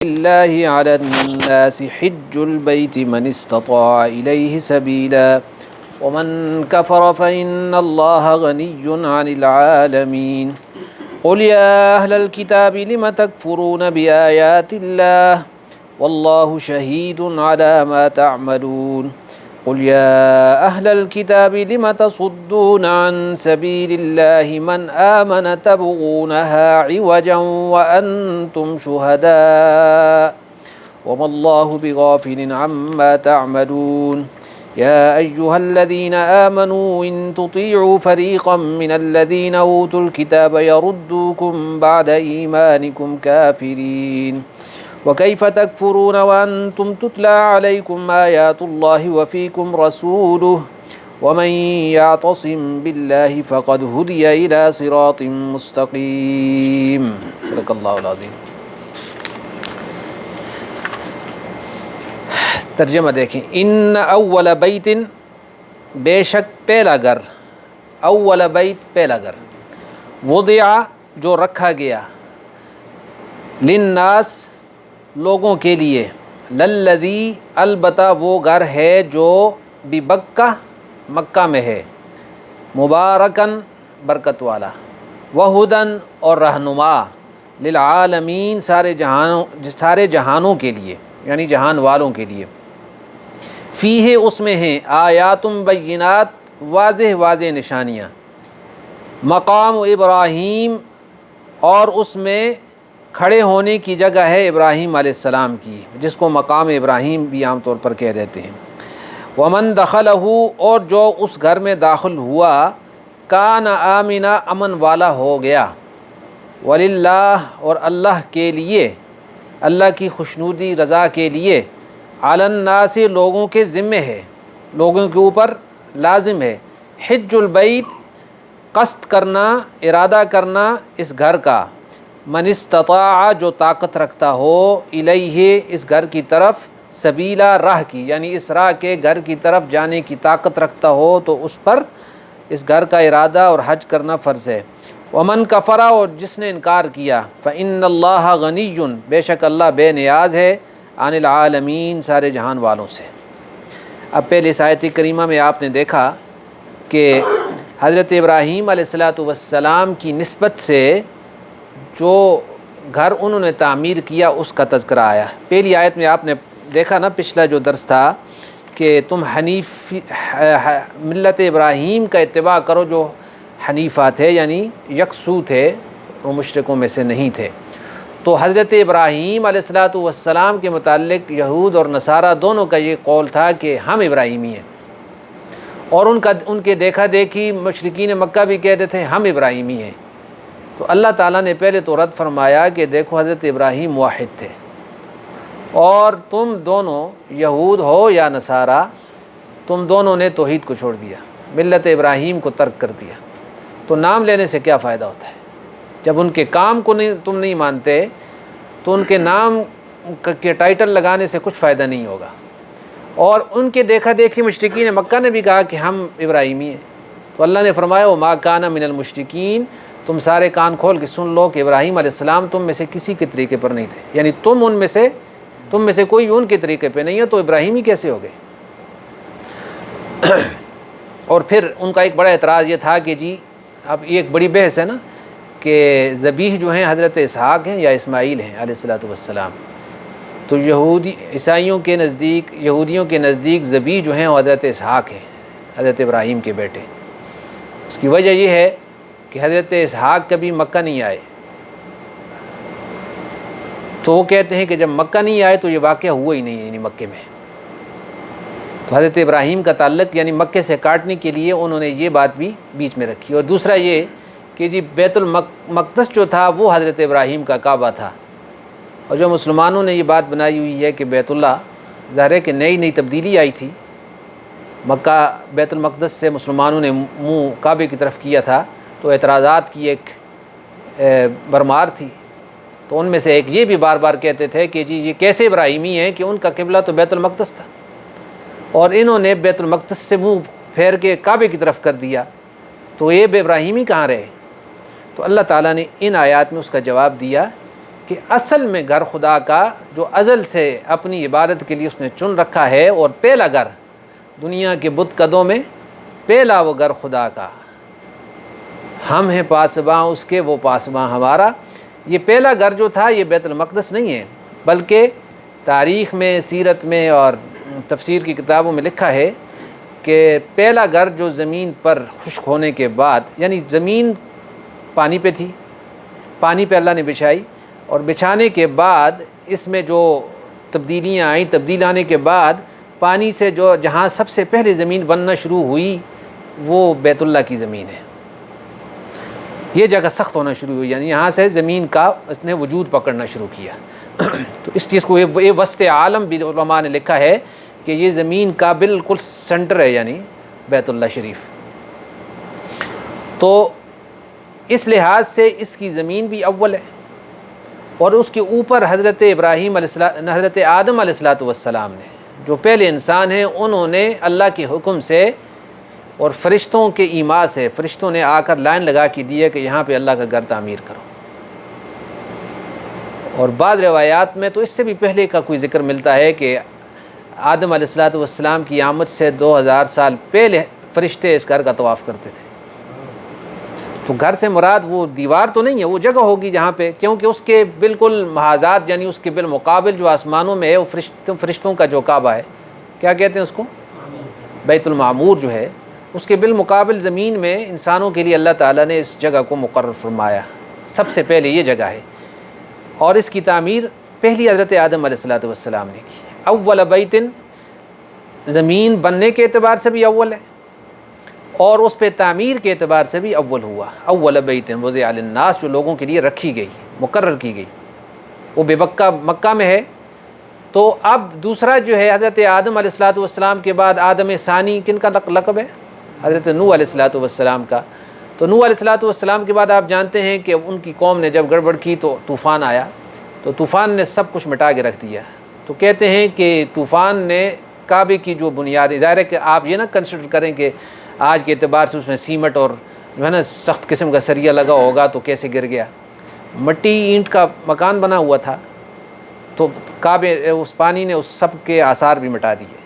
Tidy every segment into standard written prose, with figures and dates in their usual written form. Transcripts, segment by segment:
لله على الناس حج البيت من استطاع إليه سبيلا ومن كفر فإن الله غني عن العالمين قل يا أهل الكتاب لم تكفرون بآيات الله والله شهيد على ما تعملون قل يا أهل الكتاب لم تصدون عن سبيل الله من آمن تبغونها عوجا وأنتم شهداء وما الله بغافل عما تعملون يا أيها الذين آمنوا إن تطيعوا فريقا من الذين أوتوا الكتاب يردوكم بعد إيمانكم كافرين وكيف تكفرون وأنتم تتلى عليكم آيات الله وفيكم رسوله ومن يعتصم بالله فقد هدي إلى صراط مستقيم صدق الله العظيم۔ ترجمہ دیکھیں، ان اول بیت، بے شک پہلا گھر، اول بیت پہلا گھر، وضع جو رکھا گیا، للناس لوگوں کے لیے، للذی البتہ وہ گھر ہے جو ببکہ مکہ میں ہے، مبارکن برکت والا، وہدن اور رہنما، للعالمین سارے جہانوں کے لیے، یعنی جہان والوں کے لیے، فیہ اس میں ہیں آیات بینات واضح واضح نشانیاں، مقام ابراہیم اور اس میں کھڑے ہونے کی جگہ ہے ابراہیم علیہ السلام کی، جس کو مقام ابراہیم بھی عام طور پر کہہ دیتے ہیں۔ ومن دخلہ اور جو اس گھر میں داخل ہوا، کان آمنا امن والا ہو گیا، وللہ اور اللہ کے لیے، اللہ کی خوشنودی رضا کے لیے، علی الناس لوگوں کے ذمے ہے، لوگوں کے اوپر لازم ہے، حج البیت قصد کرنا، ارادہ کرنا اس گھر کا، من استطاع جو طاقت رکھتا ہو، الیہ اس گھر کی طرف، سبیلا راہ کی، یعنی اس راہ کے گھر کی طرف جانے کی طاقت رکھتا ہو تو اس پر اس گھر کا ارادہ اور حج کرنا فرض ہے۔ ومن کفر اور جس نے انکار کیا، فإن اللہ غنی بے شک اللہ بے نیاز ہے، عن العالمین سارے جہان والوں سے۔ اب پہلے اس آیت کریمہ میں آپ نے دیکھا کہ حضرت ابراہیم علیہ السلام کی نسبت سے جو گھر انہوں نے تعمیر کیا اس کا تذکرہ آیا۔ پہلی آیت میں آپ نے دیکھا نا، پچھلا جو درس تھا کہ تم ملت ابراہیم کا اتباع کرو جو حنیفہ تھے، یعنی یکسو تھے، وہ مشرکوں میں سے نہیں تھے۔ تو حضرت ابراہیم علیہ السلام کے متعلق یہود اور نصارہ دونوں کا یہ قول تھا کہ ہم ابراہیمی ہیں، اور ان کے دیکھا دیکھی مشرکین مکہ بھی کہتے تھے ہم ابراہیمی ہیں۔ تو اللہ تعالیٰ نے پہلے تو رد فرمایا کہ دیکھو حضرت ابراہیم واحد تھے، اور تم دونوں یہود ہو یا نصارہ، تم دونوں نے توحید کو چھوڑ دیا، ملت ابراہیم کو ترک کر دیا۔ تو نام لینے سے کیا فائدہ ہوتا ہے؟ جب ان کے کام کو تم نہیں مانتے تو ان کے نام کے ٹائٹل لگانے سے کچھ فائدہ نہیں ہوگا۔ اور ان کے دیکھا دیکھی مشرکین مکہ نے بھی کہا کہ ہم ابراہیمی ہیں، تو اللہ نے فرمایا وما کان من المشرکین، تم سارے کان کھول کے سن لو کہ ابراہیم علیہ السلام تم میں سے کسی کے طریقے پر نہیں تھے، یعنی تم میں سے کوئی ان کے طریقے پہ نہیں ہے، تو ابراہیمی کیسے ہو گئے؟ اور پھر ان کا ایک بڑا اعتراض یہ تھا کہ جی اب یہ ایک بڑی بحث ہے نا کہ ذبیح جو ہیں حضرت اسحاق ہیں یا اسماعیل ہیں علیہ السلام۔ تو عیسائیوں کے نزدیک، یہودیوں کے نزدیک ذبیح جو ہیں وہ حضرت اسحاق ہیں، حضرت ابراہیم کے بیٹے۔ اس کی وجہ یہ ہے کہ حضرت اسحاق کبھی مکہ نہیں آئے، تو وہ کہتے ہیں کہ جب مکہ نہیں آئے تو یہ واقعہ ہوا ہی نہیں ہے، یعنی مکے میں۔ تو حضرت ابراہیم کا تعلق یعنی مکے سے کاٹنے کے لیے انہوں نے یہ بات بھی بیچ میں رکھی۔ اور دوسرا یہ کہ جی بیت المقدس جو تھا وہ حضرت ابراہیم کا کعبہ تھا، اور جو مسلمانوں نے یہ بات بنائی ہوئی ہے کہ بیت اللہ، ظاہر ہے کہ نئی تبدیلی آئی تھی، مکہ بیت المقدس سے مسلمانوں نے منہ کعبے کی طرف کیا تھا، تو اعتراضات کی ایک بھرمار تھی۔ تو ان میں سے ایک یہ بھی بار بار کہتے تھے کہ جی یہ کیسے ابراہیمی ہیں کہ ان کا قبلہ تو بیت المقدس تھا، اور انہوں نے بیت المقدس سے منہ پھیر کے کعبے کی طرف کر دیا، تو یہ ابراہیمی کہاں رہے؟ تو اللہ تعالیٰ نے ان آیات میں اس کا جواب دیا کہ اصل میں گھر خدا کا جو ازل سے اپنی عبادت کے لیے اس نے چن رکھا ہے، اور پہلا گھر دنیا کے بت قدوں میں پہلا وہ گھر خدا کا، ہم ہیں پاسباں اس کے، وہ پاسباں ہمارا۔ یہ پہلا گھر جو تھا یہ بیت المقدس نہیں ہے، بلکہ تاریخ میں، سیرت میں اور تفسیر کی کتابوں میں لکھا ہے کہ پہلا گھر جو زمین پر خشک ہونے کے بعد، یعنی زمین پانی پہ تھی، پانی پہ اللہ نے بچھائی، اور بچھانے کے بعد اس میں جو تبدیلیاں آئیں، تبدیل آنے کے بعد پانی سے جو جہاں سب سے پہلے زمین بننا شروع ہوئی وہ بیت اللہ کی زمین ہے۔ یہ جگہ سخت ہونا شروع ہوئی، یعنی یہاں سے زمین کا اس نے وجود پکڑنا شروع کیا۔ تو اس چیز کو یہ وسط عالم بھی علماء نے لکھا ہے کہ یہ زمین کا بالکل سنٹر ہے، یعنی بیت اللہ شریف۔ تو اس لحاظ سے اس کی زمین بھی اول ہے، اور اس کے اوپر حضرت ابراہیم حضرت آدم علیہ السلام نے، جو پہلے انسان ہیں، انہوں نے اللہ کے حکم سے اور فرشتوں کے ایما سے، فرشتوں نے آ کر لائن لگا کے دی ہے کہ یہاں پہ اللہ کا گھر تعمیر کرو۔ اور بعض روایات میں تو اس سے بھی پہلے کا کوئی ذکر ملتا ہے کہ آدم علیہ السلام کی آمد سے 2000 سال پہلے فرشتے اس گھر کا طواف کرتے تھے۔ تو گھر سے مراد وہ دیوار تو نہیں ہے، وہ جگہ ہوگی جہاں پہ، کیونکہ اس کے بالکل محاذات، یعنی اس کے بالمقابل جو آسمانوں میں ہے وہ فرشتوں کا جو کعبہ ہے، کیا کہتے ہیں اس کو، بیت المعمور جو ہے، اس کے بالمقابل زمین میں انسانوں کے لیے اللہ تعالیٰ نے اس جگہ کو مقرر فرمایا۔ سب سے پہلے یہ جگہ ہے، اور اس کی تعمیر پہلی حضرت آدم علیہ السلام نے کی۔ اول بیت، زمین بننے کے اعتبار سے بھی اول ہے، اور اس پہ تعمیر کے اعتبار سے بھی اول ہوا۔ اول بیت وضع للناس، جو لوگوں کے لیے رکھی گئی، مقرر کی گئی، وہ مکہ میں ہے۔ تو اب دوسرا جو ہے حضرت آدم علیہ السلام کے بعد آدم ثانی کن کا لقب ہے؟ حضرت نوح علیہ السلام کا۔ تو نوح علیہ السلام کے بعد آپ جانتے ہیں کہ ان کی قوم نے جب گڑبڑ کی تو طوفان آیا، تو طوفان نے سب کچھ مٹا کے رکھ دیا۔ تو کہتے ہیں کہ طوفان نے کعبے کی جو بنیادیں، ظاہر ہے کہ آپ یہ نہ کنسیڈر کریں کہ آج کے اعتبار سے اس میں سیمٹ اور جو ہے نا سخت قسم کا سریا لگا ہوگا تو کیسے گر گیا، مٹی اینٹ کا مکان بنا ہوا تھا، تو کعبے اس پانی نے اس سب کے آثار بھی مٹا دیے،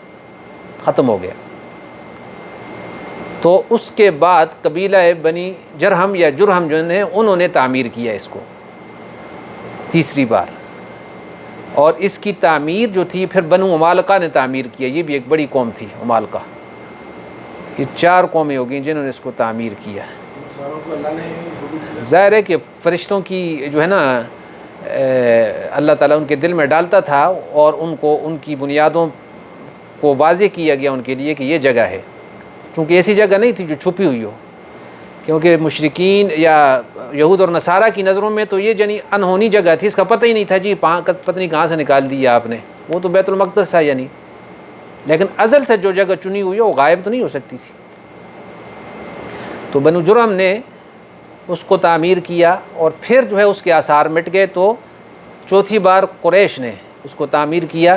ختم ہو گیا۔ تو اس کے بعد قبیلہ بنی جرہم یا جرہم جو ہیں انہوں نے تعمیر کیا اس کو تیسری بار، اور اس کی تعمیر جو تھی پھر بنو عمالقہ نے تعمیر کیا۔ یہ بھی ایک بڑی قوم تھی عمالقہ، یہ 4 قومیں ہو گئیں جنہوں نے اس کو تعمیر کیا۔ ظاہر ہے کہ فرشتوں کی جو ہے نا اللہ تعالیٰ ان کے دل میں ڈالتا تھا، اور ان کو ان کی بنیادوں کو واضح کیا گیا ان کے لیے کہ یہ جگہ ہے، چونکہ ایسی جگہ نہیں تھی جو چھپی ہوئی ہو، کیونکہ مشرکین یا یہود اور نصارہ کی نظروں میں تو یہ یعنی انہونی جگہ تھی، اس کا پتہ ہی نہیں تھا جی پتہ نہیں کہاں سے نکال دیا آپ نے، وہ تو بیت المقدس تھا یعنی، لیکن ازل سے جو جگہ چنی ہوئی ہے وہ غائب تو نہیں ہو سکتی تھی۔ تو بنو جرہم نے اس کو تعمیر کیا، اور پھر جو ہے اس کے آثار مٹ گئے، تو چوتھی بار قریش نے اس کو تعمیر کیا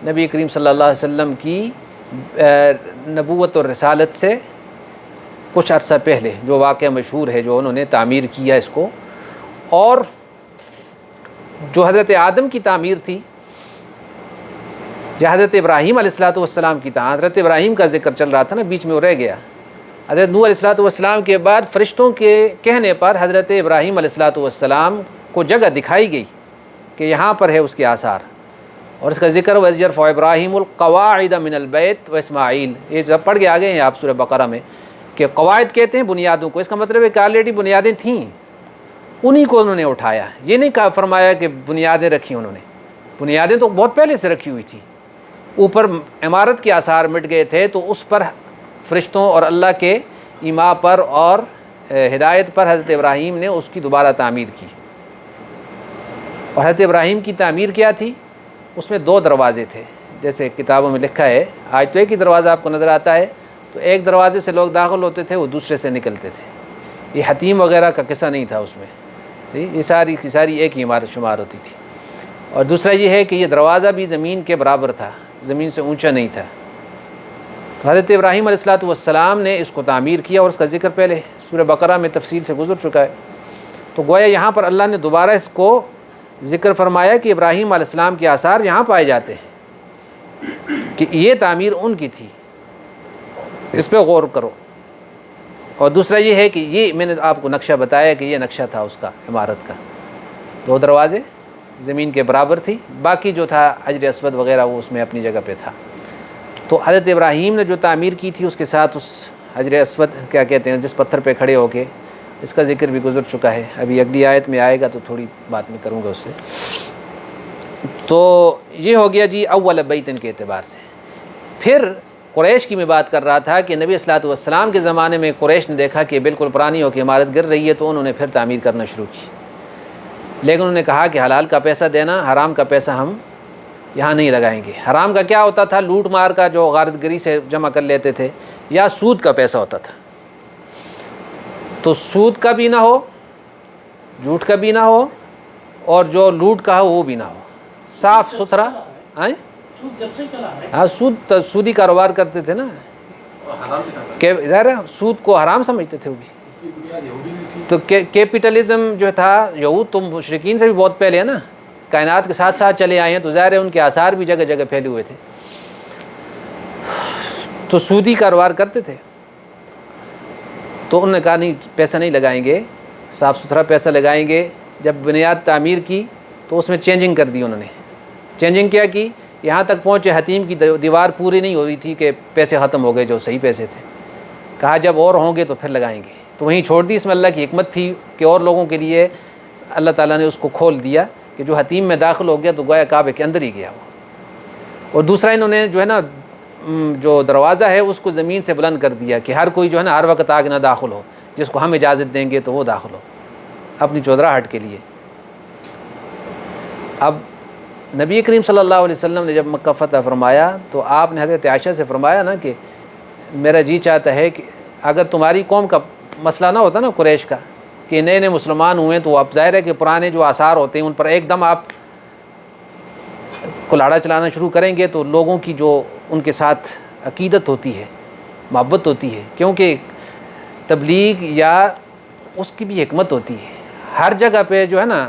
نبی کریم صلی اللہ علیہ وسلم کی نبوت اور رسالت سے کچھ عرصہ پہلے، جو واقعہ مشہور ہے جو انہوں نے تعمیر کیا اس کو۔ اور جو حضرت آدم کی تعمیر تھی یا حضرت ابراہیم علیہ السلام کی تعمیر، حضرت ابراہیم کا ذکر چل رہا تھا نا، بیچ میں وہ رہ گیا۔ حضرت نوح علیہ السلام کے بعد فرشتوں کے کہنے پر حضرت ابراہیم علیہ السلام کو جگہ دکھائی گئی کہ یہاں پر ہے اس کے آثار، اور اس کا ذکر وَإِذْ يَرْفَعُ إِبْرَاهِيمُ الْقَوَاعِدَ مِنَ الْبَيْتِ وَإِسْمَاعِيلُ، یہ جب پڑھ کے آگے ہیں آپ سورہ بقرہ میں کہ قواعد کہتے ہیں بنیادوں کو، اس کا مطلب ہے کہ آلریڈی بنیادیں تھیں، انہی کو انہوں نے اٹھایا، یہ نہیں کہا فرمایا کہ بنیادیں رکھی انہوں نے، بنیادیں تو بہت پہلے سے رکھی ہوئی تھیں، اوپر عمارت کے آثار مٹ گئے تھے، تو اس پر فرشتوں اور اللہ کے ایما پر اور ہدایت پر حضرت ابراہیم نے اس کی دوبارہ تعمیر کی۔ اور حضرت ابراہیم کی تعمیر کیا تھی؟ اس میں 2 دروازے تھے، جیسے کتابوں میں لکھا ہے، آج تو ایک ہی دروازہ آپ کو نظر آتا ہے، تو ایک دروازے سے لوگ داخل ہوتے تھے، وہ دوسرے سے نکلتے تھے، یہ حتیم وغیرہ کا قصہ نہیں تھا اس میں، یہ ساری کی ساری ایک ہی عمارت شمار ہوتی تھی۔ اور دوسرا یہ ہے کہ یہ دروازہ بھی زمین کے برابر تھا، زمین سے اونچا نہیں تھا۔ تو حضرت ابراہیم علیہ السلام نے اس کو تعمیر کیا، اور اس کا ذکر پہلے سورہ بقرہ میں تفصیل سے گزر چکا ہے۔ تو گویا یہاں پر اللہ نے دوبارہ اس کو ذکر فرمایا کہ ابراہیم علیہ السلام کے آثار یہاں پائے جاتے ہیں کہ یہ تعمیر ان کی تھی، اس پہ غور کرو۔ اور دوسرا یہ ہے کہ یہ میں نے آپ کو نقشہ بتایا کہ یہ نقشہ تھا اس کا عمارت کا، 2 دروازے زمین کے برابر تھی، باقی جو تھا حجر اسود وغیرہ وہ اس میں اپنی جگہ پہ تھا۔ تو حضرت ابراہیم نے جو تعمیر کی تھی اس کے ساتھ اس حجر اسود کیا کہتے ہیں جس پتھر پہ کھڑے ہو کے، اس کا ذکر بھی گزر چکا ہے، ابھی اگلی آیت میں آئے گا تو تھوڑی بات میں کروں گا اس سے۔ تو یہ ہو گیا جی اول بیتن کے اعتبار سے۔ پھر قریش کی میں بات کر رہا تھا کہ نبی الصلوۃ والسلام کے زمانے میں قریش نے دیکھا کہ بالکل پرانی ہو کے عمارت گر رہی ہے، تو انہوں نے پھر تعمیر کرنا شروع کی، لیکن انہوں نے کہا کہ حلال کا پیسہ دینا، حرام کا پیسہ ہم یہاں نہیں لگائیں گے۔ حرام کا کیا ہوتا تھا؟ لوٹ مار کا جو غارت گری سے جمع کر لیتے تھے، یا سود کا پیسہ ہوتا تھا۔ تو سود کا بھی نہ ہو، جھوٹ کا بھی نہ ہو، اور جو لوٹ کا ہو وہ بھی نہ ہو، صاف ستھرا۔ ہاں سودی کاروبار کرتے تھے نا، کہ ظاہر ہے سود کو حرام سمجھتے تھے وہ بھی۔ تو کیپٹلزم جو تھا، یہود تو مشرکین سے بھی بہت پہلے ہے نا، کائنات کے ساتھ ساتھ چلے آئے ہیں، تو ظاہر ہے ان کے آثار بھی جگہ جگہ پھیلے ہوئے تھے، تو سودی کاروبار کرتے تھے۔ تو انہوں نے کہا نہیں، پیسہ نہیں لگائیں گے، صاف ستھرا پیسہ لگائیں گے۔ جب بنیاد تعمیر کی تو اس میں چینجنگ کر دی انہوں نے۔ چینجنگ کیا کی؟ یہاں تک پہنچے حتیم کی دیوار پوری نہیں ہو رہی تھی کہ پیسے ختم ہو گئے جو صحیح پیسے تھے۔ کہا جب اور ہوں گے تو پھر لگائیں گے، تو وہیں چھوڑ دی۔ اس میں اللہ کی حکمت تھی کہ اور لوگوں کے لیے اللہ تعالیٰ نے اس کو کھول دیا کہ جو حتیم میں داخل ہو گیا تو گویا کعبے کے اندر ہی گیا وہ۔ اور دوسرا انہوں نے جو ہے نا جو دروازہ ہے اس کو زمین سے بلند کر دیا کہ ہر کوئی جو ہے نا ہر وقت آگے نہ داخل ہو، جس کو ہم اجازت دیں گے تو وہ داخل ہو اپنی چودراہٹ کے لیے۔ اب نبی کریم صلی اللہ علیہ وسلم نے جب مکہ فتح فرمایا تو آپ نے حضرت عائشہ سے فرمایا نا کہ میرا جی چاہتا ہے کہ اگر تمہاری قوم کا مسئلہ نہ ہوتا نا قریش کا کہ نئے نئے مسلمان ہوئے، تو اب ظاہر ہے کہ پرانے جو آثار ہوتے ہیں ان پر ایک دم آپ کلاڑا چلانا شروع کریں گے، تو لوگوں کی جو ان کے ساتھ عقیدت ہوتی ہے، محبت ہوتی ہے، کیونکہ تبلیغ یا اس کی بھی حکمت ہوتی ہے۔ ہر جگہ پہ جو ہے نا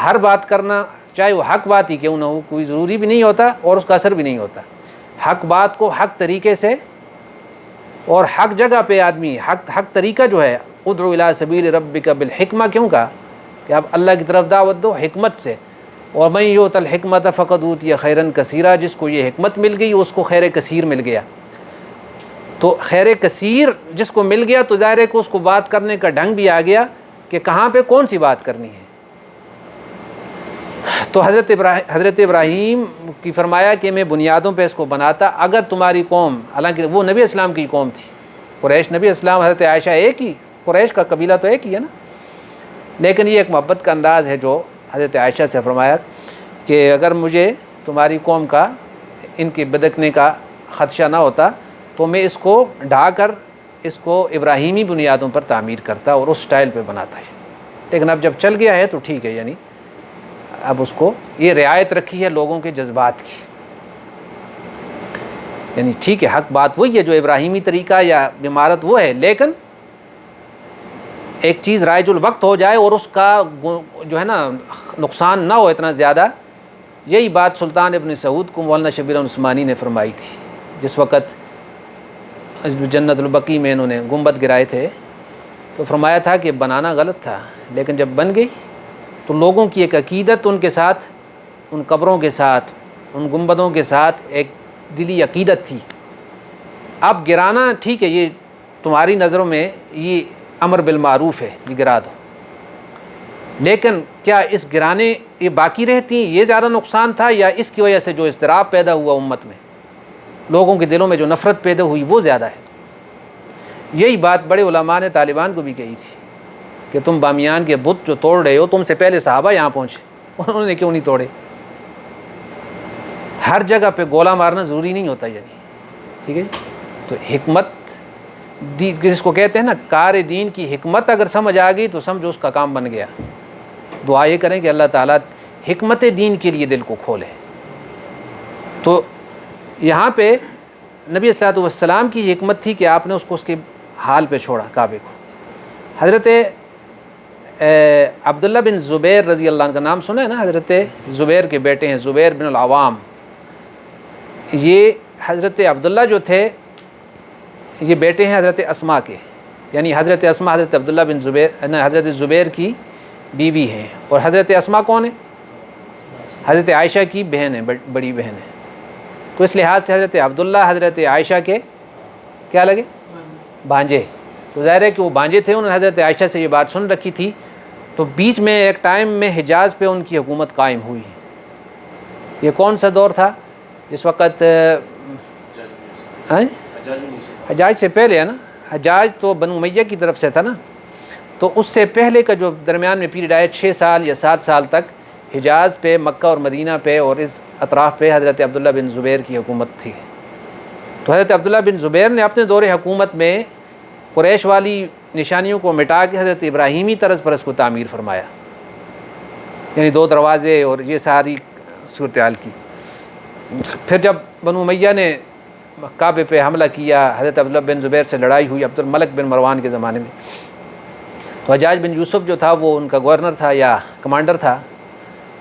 ہر بات کرنا، چاہے وہ حق بات ہی کیوں نہ ہو، کوئی ضروری بھی نہیں ہوتا اور اس کا اثر بھی نہیں ہوتا۔ حق بات کو حق طریقے سے اور حق جگہ پہ آدمی حق طریقہ جو ہے، ادعو الی سبیل ربک بالحکمہ، کیوں کہا کہ آپ اللہ کی طرف دعوت دو حکمت سے۔ اور من یؤت الحکمۃ فقد اوتی خیرا کثیرا، جس کو یہ حکمت مل گئی اس کو خیر کثیر مل گیا۔ تو خیر کثیر جس کو مل گیا تو ظاہر ہے کہ اس کو بات کرنے کا ڈھنگ بھی آ گیا کہ کہاں پہ کون سی بات کرنی ہے۔ تو حضرت ابراہیم کی فرمایا کہ میں بنیادوں پہ اس کو بناتا، اگر تمہاری قوم، حالانکہ وہ نبی اسلام کی قوم تھی، قریش نبی اسلام حضرت عائشہ ایک ہی، قریش کا قبیلہ تو ایک ہی ہے نا، لیکن یہ ایک محبت کا انداز ہے جو حضرت عائشہ سے فرمایا کہ اگر مجھے تمہاری قوم کا ان کے بدکنے کا خدشہ نہ ہوتا تو میں اس کو ڈھا کر اس کو ابراہیمی بنیادوں پر تعمیر کرتا اور اس سٹائل پہ بناتا ہے، لیکن اب جب چل گیا ہے تو ٹھیک ہے، یعنی اب اس کو یہ رعایت رکھی ہے لوگوں کے جذبات کی، یعنی ٹھیک ہے حق بات وہی ہے جو ابراہیمی طریقہ یا عمارت وہ ہے، لیکن ایک چیز رائج الوقت ہو جائے اور اس کا جو ہے نا نقصان نہ ہو اتنا زیادہ۔ یہی بات سلطان ابن سعود کو مولانا شبیر عثمانی نے فرمائی تھی جس وقت جنت البقیع میں انہوں نے گنبد گرائے تھے، تو فرمایا تھا کہ بنانا غلط تھا، لیکن جب بن گئی تو لوگوں کی ایک عقیدت ان کے ساتھ، ان قبروں کے ساتھ، ان گنبدوں کے ساتھ ایک دلی عقیدت تھی۔ اب گرانا ٹھیک ہے، یہ تمہاری نظروں میں یہ امر بالمعروف ہے، یہ گرا دو، لیکن کیا اس گرانے یہ باقی رہتی یہ زیادہ نقصان تھا، یا اس کی وجہ سے جو اضطراب پیدا ہوا امت میں، لوگوں کے دلوں میں جو نفرت پیدا ہوئی وہ زیادہ ہے؟ یہی بات بڑے علماء نے طالبان کو بھی کہی تھی کہ تم بامیان کے بت جو توڑ رہے ہو، تم سے پہلے صحابہ یہاں پہنچے، انہوں نے کیوں نہیں توڑے؟ ہر جگہ پہ گولا مارنا ضروری نہیں ہوتا، یعنی ٹھیک ہے۔ تو حکمت جس کو کہتے ہیں نا کار دین کی حکمت اگر سمجھ آ گئی تو سمجھو اس کا کام بن گیا۔ دعا یہ کریں کہ اللہ تعالیٰ حکمت دین کے لیے دل کو کھولے۔ تو یہاں پہ نبی صلی اللہ علیہ وسلم کی حکمت تھی کہ آپ نے اس کو اس کے حال پہ چھوڑا کعبے کو۔ حضرت عبداللہ بن زبیر رضی اللہ عنہ کا نام سنا ہے نا؟ حضرت زبیر کے بیٹے ہیں، زبیر بن العوام. یہ حضرت عبداللہ جو تھے یہ بیٹے ہیں حضرت اسما کے، یعنی حضرت اسما حضرت عبداللہ بن زبیر حضرت زبیر کی بیوی ہیں. اور حضرت اسما کون ہے؟ حضرت عائشہ کی بہن ہے، بڑی بہن ہے. تو اس لحاظ سے حضرت عبداللہ حضرت عائشہ کے کیا لگے؟ بھانجے. تو ظاہر ہے کہ وہ بھانجے تھے، انہوں نے حضرت عائشہ سے یہ بات سن رکھی تھی. تو بیچ میں ایک ٹائم میں حجاز پہ ان کی حکومت قائم ہوئی. یہ کون سا دور تھا؟ جس وقت حجاج سے پہلے ہے نا؟ حجاج تو بنو امیہ کی طرف سے تھا نا. تو اس سے پہلے کا جو درمیان میں پیریڈ آیا 6 سال یا 7 سال تک حجاز پہ، مکہ اور مدینہ پہ اور اس اطراف پہ حضرت عبداللہ بن زبیر کی حکومت تھی. تو حضرت عبداللہ بن زبیر نے اپنے دور حکومت میں قریش والی نشانیوں کو مٹا کے حضرت ابراہیمی طرز پر اس کو تعمیر فرمایا، یعنی 2 دروازے اور یہ ساری صورتحال کی. پھر جب بنو امیہ نے کعبے پہ حملہ کیا، حضرت عبداللہ بن زبیر سے لڑائی ہوئی عبد الملک بن مروان کے زمانے میں. تو حجاج بن یوسف جو تھا وہ ان کا گورنر تھا یا کمانڈر تھا.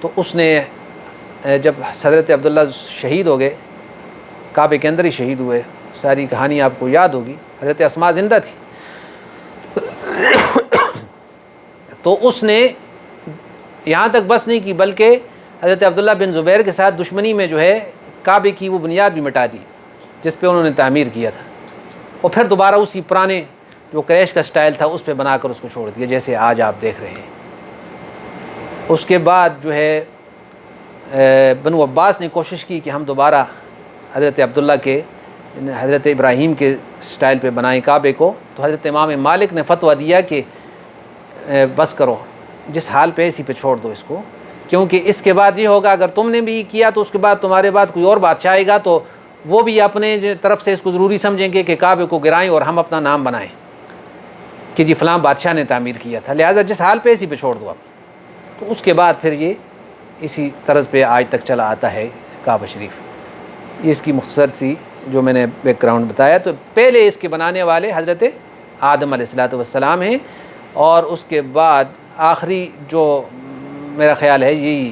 تو اس نے جب حضرت عبداللہ شہید ہو گئے، کعبے کے اندر ہی شہید ہوئے، ساری کہانی آپ کو یاد ہوگی. حضرت اسما زندہ تھی. تو اس نے یہاں تک بس نہیں کی بلکہ حضرت عبداللہ بن زبیر کے ساتھ دشمنی میں جو ہے کعبے کی وہ بنیاد بھی مٹا دی جس پہ انہوں نے تعمیر کیا تھا، اور پھر دوبارہ اسی پرانے جو قریش کا سٹائل تھا اس پہ بنا کر اس کو چھوڑ دیا جیسے آج آپ دیکھ رہے ہیں. اس کے بعد جو ہے بنو عباس نے کوشش کی کہ ہم دوبارہ حضرت عبداللہ کے حضرت ابراہیم کے سٹائل پہ بنائیں کعبے کو. تو حضرت امام مالک نے فتویٰ دیا کہ بس کرو، جس حال پہ اسی پہ چھوڑ دو اس کو، کیونکہ اس کے بعد یہ ہوگا اگر تم نے بھی کیا تو اس کے بعد تمہارے بعد کوئی اور بادشاہ آئے گا تو وہ بھی اپنے طرف سے اس کو ضروری سمجھیں گے کہ کعبے کو گرائیں اور ہم اپنا نام بنائیں کہ جی فلاں بادشاہ نے تعمیر کیا تھا. لہٰذا جس حال پہ اسی پہ چھوڑ دو آپ. تو اس کے بعد پھر یہ اسی طرز پہ آج تک چلا آتا ہے کعبہ شریف. یہ اس کی مختصر سی جو میں نے بیک گراؤنڈ بتایا. تو پہلے اس کے بنانے والے حضرت آدم علیہ السلام ہیں، اور اس کے بعد آخری جو میرا خیال ہے یہی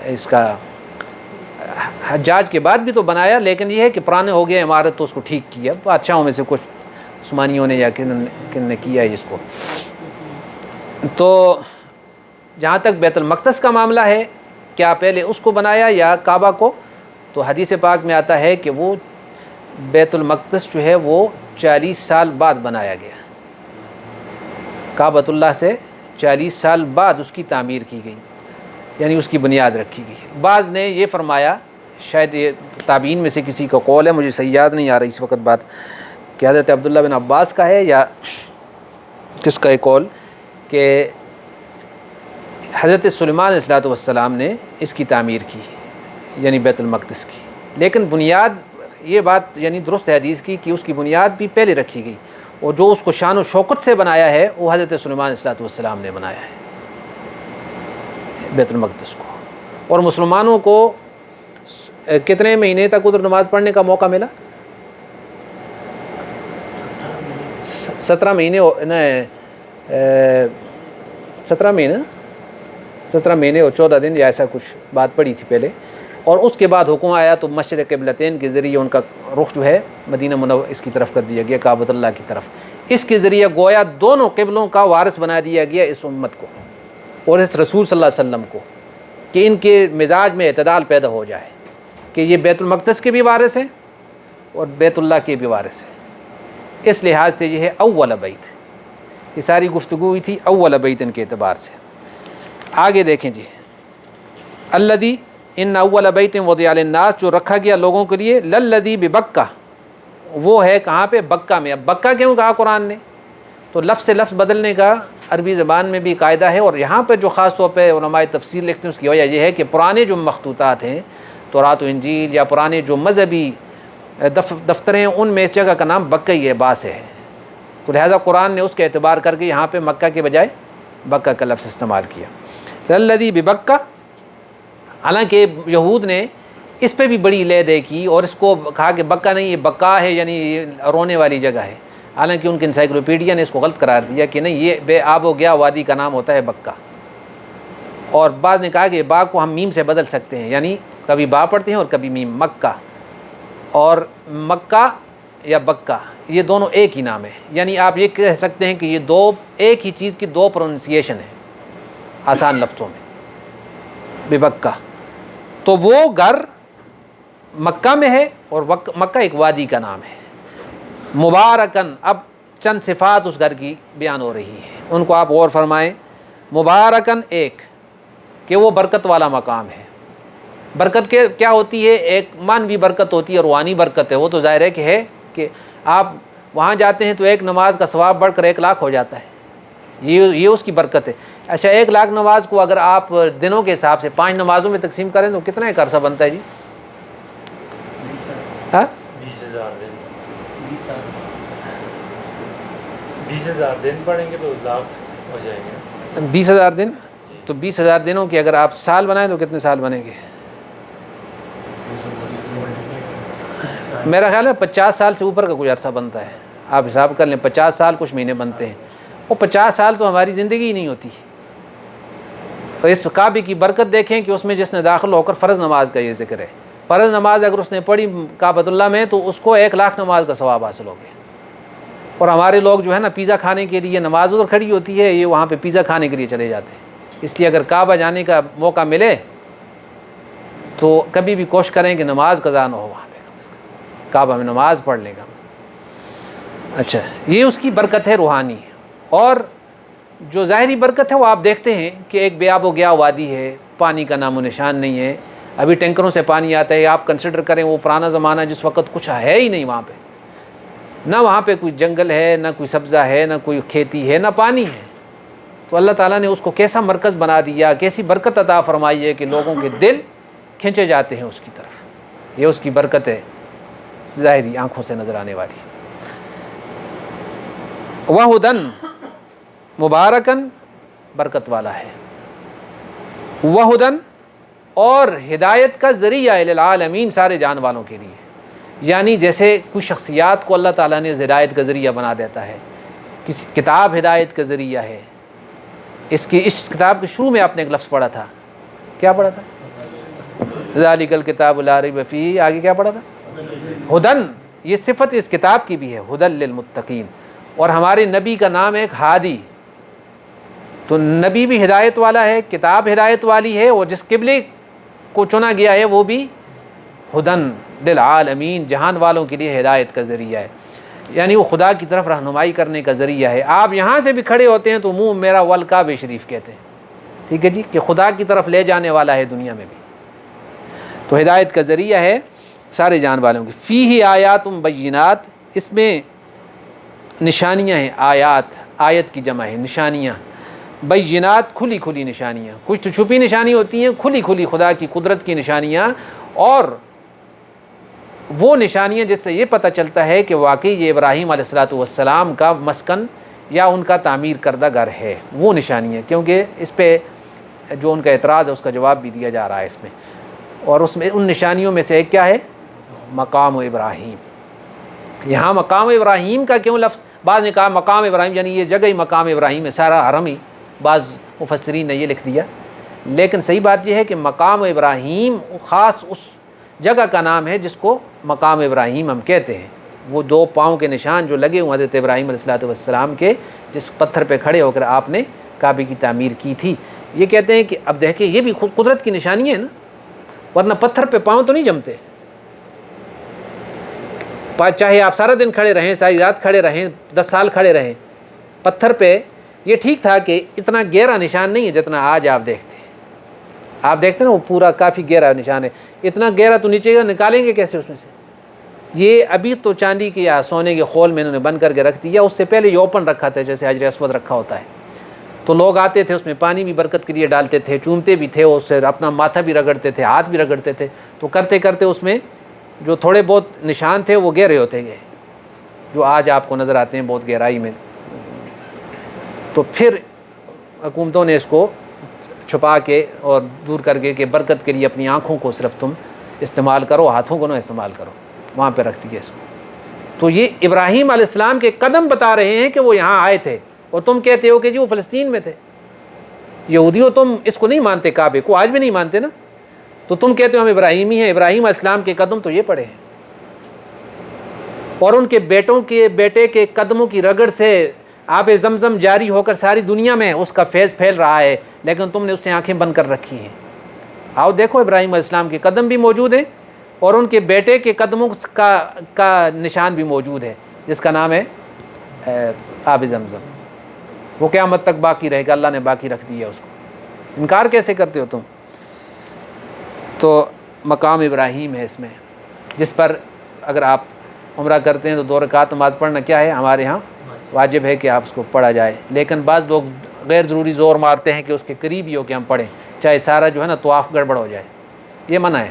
اس کا حجاج کے بعد بھی تو بنایا، لیکن یہ ہے کہ پرانے ہو گئے عمارت تو اس کو ٹھیک کیا بادشاہوں میں سے کچھ عثمانیوں نے یا کن نے کیا ہے اس کو. تو جہاں تک بیت المقدس کا معاملہ ہے، کیا پہلے اس کو بنایا یا کعبہ کو، تو حدیث پاک میں آتا ہے کہ وہ بیت المقدس جو ہے وہ 40 سال بعد بنایا گیا. کعبۃ اللہ سے 40 سال بعد اس کی تعمیر کی گئی، یعنی اس کی بنیاد رکھی گئی. بعض نے یہ فرمایا، شاید یہ تابعین میں سے کسی کا قول ہے، مجھے صحیح یاد نہیں آ رہی اس وقت بات، کہ حضرت عبداللہ بن عباس کا ہے یا کس کا ایک قول، کہ حضرت سلیمان علیہ السلام نے اس کی تعمیر کی، یعنی بیت المقدس کی. لیکن بنیاد یہ بات یعنی درست ہے حدیث کی کہ اس کی بنیاد بھی پہلے رکھی گئی، اور جو اس کو شان و شوکت سے بنایا ہے وہ حضرت سلیمان علیہ السلام نے بنایا ہے بیت المقدس کو. اور مسلمانوں کو کتنے مہینے تک ادھر نماز پڑھنے کا موقع ملا؟ 17 مہینے 17 مہینے اور 14 دن یا ایسا کچھ بات پڑی تھی پہلے. اور اس کے بعد حکم آیا تو مشرق قبلتین کے ذریعے ان کا رخ جو ہے مدینہ منورہ اس کی طرف کر دیا گیا، کعبۃ اللہ کی طرف. اس کے ذریعے گویا دونوں قبلوں کا وارث بنا دیا گیا اس امت کو اور اس رسول صلی اللہ علیہ وسلم کو، کہ ان کے مزاج میں اعتدال پیدا ہو جائے کہ یہ بیت المقدس کے بھی وارث ہیں اور بیت اللہ کے بھی وارث ہیں. اس لحاظ سے یہ ہے اول بیت. یہ ساری گفتگو ہوئی تھی اول بیت ان کے اعتبار سے. آگے دیکھیں جی، الذی ان اول بیت وضع للناس، جو رکھا گیا لوگوں کے لیے، للذی ببکہ، وہ ہے کہاں پہ؟ بکہ میں. اب بکہ کیوں کہا قرآن نے؟ تو لفظ سے لفظ بدلنے کا عربی زبان میں بھی قاعدہ ہے، اور یہاں پہ جو خاص طور پہ علماء تفسیر لکھتے ہیں اس کی وجہ یہ ہے کہ پرانے جو مخطوطات ہیں تورات و انجیل یا پرانے جو مذہبی دفتر ہیں ان میں اس جگہ کا نام بکہ ہی ہے، باس ہے. تو لہٰذا قرآن نے اس کے اعتبار کر کے یہاں پہ مکہ کے بجائے بکہ کا لفظ استعمال کیا. للذی ببکہ، حالانکہ یہود نے اس پہ بھی بڑی لے دے کی اور اس کو کہا کہ بکہ نہیں، یہ بکا ہے، یعنی رونے والی جگہ ہے. حالانکہ ان کے انسائکلوپیڈیا نے اس کو غلط قرار دیا کہ نہیں یہ بے آب و گیا وادی کا نام ہوتا ہے بکہ، اور بعض نے کہا کہ با کو ہم میم سے بدل سکتے ہیں، یعنی کبھی با پڑھتے ہیں اور کبھی میم، مکہ اور مکہ یا بکہ یہ دونوں ایک ہی نام ہے، یعنی آپ یہ کہہ سکتے ہیں کہ یہ دو ایک ہی چیز کی دو پروننسیشن ہے آسان لفظوں میں، بے بکہ۔ تو وہ گھر مکہ میں ہے اور مکہ ایک وادی کا نام ہے۔ مبارکن، اب چند صفات اس گھر کی بیان ہو رہی ہیں، ان کو آپ غور فرمائیں۔ مبارکن ایک کہ وہ برکت والا مقام ہے۔ برکت کے کیا ہوتی ہے؟ ایک مانوی برکت ہوتی ہے، روحانی برکت ہے، وہ تو ظاہر ہے کہ آپ وہاں جاتے ہیں تو ایک نماز کا ثواب بڑھ کر 1 لاکھ ہو جاتا ہے، یہ اس کی برکت ہے۔ اچھا 1 لاکھ نماز کو اگر آپ دنوں کے حساب سے 5 نمازوں میں تقسیم کریں تو کتنا ایک عرصہ بنتا ہے جی؟ 20,000 دن، 20,000 دن پڑھیں گے تو لاکھ ہو جائیں گے۔ 20,000 دن، تو 20,000 دنوں کی اگر آپ سال بنائیں تو کتنے سال بنیں گے؟ میرا خیال ہے 50 سال سے اوپر کا کوئی عرصہ بنتا ہے، آپ حساب کر لیں 50 سال کچھ مہینے بنتے ہیں، وہ 50 سال تو ہماری زندگی ہی نہیں ہوتی۔ اور اس کعبے کی برکت دیکھیں کہ اس میں جس نے داخل ہو کر فرض نماز کا یہ ذکر ہے، فرض نماز اگر اس نے پڑھی کعبۃ اللہ میں تو اس کو 1 لاکھ نماز کا ثواب حاصل ہو گیا۔ اور ہمارے لوگ جو ہے نا پیزا کھانے کے لیے، نماز ادھر کھڑی ہوتی ہے، یہ وہاں پہ پیزا کھانے کے لیے چلے جاتے ہیں۔ اس لیے اگر کعبہ جانے کا موقع ملے تو کبھی بھی کوشش کریں کہ نماز قضا نہ ہو وہاں پہ، کعبہ میں نماز پڑھ لیں گا۔ اچھا یہ اس کی برکت ہے روحانی، اور جو ظاہری برکت ہے وہ آپ دیکھتے ہیں کہ ایک بے آب و گیا وادی ہے، پانی کا نام و نشان نہیں ہے، ابھی ٹینکروں سے پانی آتا ہے۔ آپ کنسیڈر کریں وہ پرانا زمانہ جس وقت کچھ ہے ہی نہیں وہاں پہ، نہ وہاں پہ کوئی جنگل ہے، نہ کوئی سبزہ ہے، نہ کوئی کھیتی ہے، نہ پانی ہے، تو اللہ تعالیٰ نے اس کو کیسا مرکز بنا دیا، کیسی برکت عطا فرمائی ہے کہ لوگوں کے دل کھینچے جاتے ہیں اس کی طرف۔ یہ اس کی برکت ہے ظاہری آنکھوں سے نظر آنے والی۔ وہدن، مبارکن برکت والا ہے، وہدن اور ہدایت کا ذریعہ للعالمین، سارے جان والوں کے لیے۔ یعنی جیسے کچھ شخصیات کو اللہ تعالیٰ نے ہدایت کا ذریعہ بنا دیتا ہے، کسی کتاب ہدایت کا ذریعہ ہے۔ اس کتاب کے شروع میں آپ نے ایک لفظ پڑھا تھا، کیا پڑھا تھا؟ ذالک الکتاب لا ریب فیہ، آگے کیا پڑھا تھا؟ ہدن، یہ صفت اس کتاب کی بھی ہے، ہدن للمتقین۔ اور ہمارے نبی کا نام ہے ایک ہادی، تو نبی بھی ہدایت والا ہے، کتاب ہدایت والی ہے، اور جس قبلے کو چنا گیا ہے وہ بھی ہدن للعالمین، جہان والوں کے لیے ہدایت کا ذریعہ ہے، یعنی وہ خدا کی طرف رہنمائی کرنے کا ذریعہ ہے۔ آپ یہاں سے بھی کھڑے ہوتے ہیں تو منہ میرا والکعبہ شریف کہتے ہیں، ٹھیک ہے جی، کہ خدا کی طرف لے جانے والا ہے دنیا میں بھی، تو ہدایت کا ذریعہ ہے سارے جان والوں کی۔ فیہ آیات بینات، اس میں نشانیاں ہیں، آیات، آیت کی جمع ہے نشانیاں، بینات کھلی کھلی نشانیاں، کچھ تو چھپی نشانی ہوتی ہیں، کھلی کھلی خدا کی قدرت کی نشانیاں، اور وہ نشانیاں جس سے یہ پتہ چلتا ہے کہ واقعی یہ ابراہیم علیہ الصلوۃ والسلام کا مسکن یا ان کا تعمیر کردہ گھر ہے، وہ نشانیاں، کیونکہ اس پہ جو ان کا اعتراض ہے اس کا جواب بھی دیا جا رہا ہے اس میں۔ اور اس میں ان نشانیوں میں سے ایک کیا ہے؟ مقام ابراہیم۔ یہاں مقام ابراہیم کا کیوں لفظ؟ بعض نے کہا مقام ابراہیم یعنی یہ جگہ ہی مقام ابراہیم ہے، سارا حرم ہی، بعض مفسرین نے یہ لکھ دیا، لیکن صحیح بات یہ ہے کہ مقام ابراہیم خاص اس جگہ کا نام ہے جس کو مقام ابراہیم ہم کہتے ہیں۔ وہ 2 پاؤں کے نشان جو لگے ہوئے حضرت ابراہیم علیہ الصلوۃ والسلام کے، جس پتھر پہ کھڑے ہو کر آپ نے کعبے کی تعمیر کی تھی، یہ کہتے ہیں کہ اب دیکھیں یہ بھی خود قدرت کی نشانی ہے نا، ورنہ پتھر پہ پاؤں تو نہیں جمتے، چاہے آپ سارا دن کھڑے رہیں، ساری رات کھڑے رہیں، 10 سال کھڑے رہیں پتھر پہ، یہ ٹھیک تھا کہ اتنا گہرا نشان نہیں ہے جتنا آج آپ دیکھتے ہیں۔ آپ دیکھتے ہیں نا وہ پورا کافی گہرا نشان ہے، اتنا گہرا تو نیچے کا نکالیں گے کیسے اس میں سے؟ یہ ابھی تو چاندی کے یا سونے کے خول میں انہوں نے بند کر کے رکھ دیا، اس سے پہلے یہ اوپن رکھا تھا جیسے حجر اسود رکھا ہوتا ہے، تو لوگ آتے تھے اس میں پانی بھی برکت کے لیے ڈالتے تھے، چومتے بھی تھے، اس سے اپنا ماتھا بھی رگڑتے تھے، ہاتھ بھی رگڑتے تھے، تو کرتے کرتے اس میں جو تھوڑے بہت نشان تھے وہ گہرے ہوتے گئے، جو آج آپ کو نظر آتے ہیں بہت گہرائی میں۔ تو پھر حکومتوں نے اس کو چھپا کے اور دور کر کے کہ برکت کے لیے اپنی آنکھوں کو صرف تم استعمال کرو، ہاتھوں کو نہ استعمال کرو، وہاں پہ رکھ دیا اس کو۔ تو یہ ابراہیم علیہ السلام کے قدم بتا رہے ہیں کہ وہ یہاں آئے تھے، اور تم کہتے ہو کہ جی وہ فلسطین میں تھے۔ یہودی ہو تم اس کو نہیں مانتے، کعبے کو آج بھی نہیں مانتے نا، تو تم کہتے ہو ہم ابراہیمی ہیں، ابراہیم علیہ السلام کے قدم تو یہ پڑے ہیں، اور ان کے بیٹے کے قدموں کی رگڑ سے آب زمزم جاری ہو کر ساری دنیا میں اس کا فیض پھیل رہا ہے، لیکن تم نے اس سے آنکھیں بند کر رکھی ہیں۔ آؤ دیکھو ابراہیم علیہ السلام کے قدم بھی موجود ہیں، اور ان کے بیٹے کے قدموں کا نشان بھی موجود ہے، جس کا نام ہے آب زمزم۔ وہ قیامت تک باقی رہے گا، اللہ نے باقی رکھ دیا اس کو، انکار کیسے کرتے ہو تم؟ تو مقام ابراہیم ہے اس میں، جس پر اگر آپ عمرہ کرتے ہیں تو 2 رکعت نماز پڑھنا کیا ہے، ہمارے ہاں واجب ہے کہ آپ اس کو پڑھا جائے، لیکن بعض لوگ غیر ضروری زور مارتے ہیں کہ اس کے قریب ہی ہو کہ ہم پڑھیں، چاہے سارا جو ہے نا طواف گڑبڑ ہو جائے، یہ منع ہے۔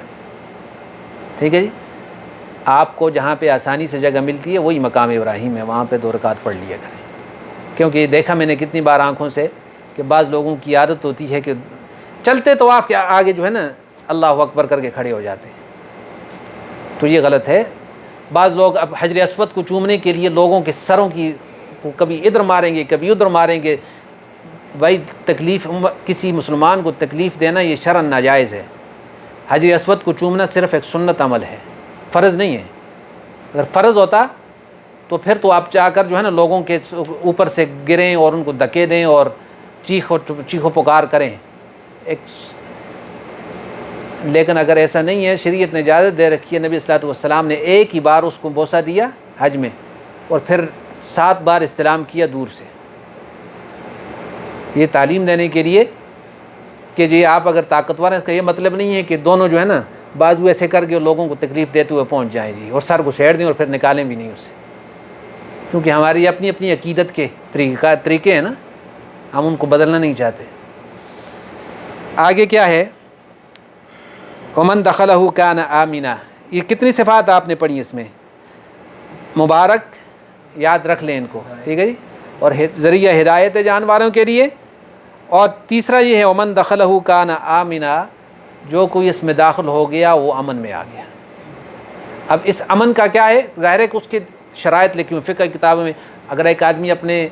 ٹھیک ہے جی، آپ کو جہاں پہ آسانی سے جگہ ملتی ہے وہی مقام ابراہیم ہے، وہاں پہ 2 رکعت پڑھ لیا کریں، کیونکہ دیکھا میں نے کتنی بار آنکھوں سے کہ بعض لوگوں کی عادت ہوتی ہے کہ چلتے طواف کے آگے جو ہے نا اللہ اکبر کر کے کھڑے ہو جاتے ہیں، تو یہ غلط ہے۔ بعض لوگ اب حجر اسود کو چومنے کے لیے لوگوں کے سروں کی کبھی ادھر ماریں گے کبھی ادھر ماریں گے، بھائی تکلیف کسی مسلمان کو تکلیف دینا یہ شرعاً ناجائز ہے۔ حجر اسود کو چومنا صرف ایک سنت عمل ہے، فرض نہیں ہے۔ اگر فرض ہوتا تو پھر تو آپ چاہ کر جو ہے نا لوگوں کے اوپر سے گریں اور ان کو دھکے دیں اور چیخو پکار کریں، لیکن اگر ایسا نہیں ہے، شریعت نے اجازت دے رکھی ہے، نبی صلی اللہ علیہ وسلم نے ایک ہی بار اس کو بوسہ دیا حج میں، اور پھر 7 بار استلام کیا دور سے، یہ تعلیم دینے کے لیے کہ جی آپ اگر طاقتور ہیں، اس کا یہ مطلب نہیں ہے کہ دونوں جو ہے نا بازو ایسے کر کے لوگوں کو تکلیف دیتے ہوئے پہنچ جائیں جی، اور سر کو سیڑ دیں اور پھر نکالیں بھی نہیں اس سے، کیونکہ ہماری اپنی اپنی عقیدت کے طریقے ہیں نا، ہم ان کو بدلنا نہیں چاہتے۔ آگے کیا ہے، ومن دخلہ کان آمنا، یہ کتنی صفات آپ نے پڑھی اس میں، مبارک، یاد رکھ لیں ان کو، ٹھیک ہے جی، اور ذریعہ ہدایت ہے جان والوں کے لیے، اور تیسرا یہ ہے ومن دخلہ کان آمنا، جو کوئی اس میں داخل ہو گیا وہ امن میں آ گیا۔ اب اس امن کا کیا ہے، ظاہر ہے کہ اس کی شرائط لکھی ہوئی فقہ کتابوں میں، اگر ایک آدمی اپنے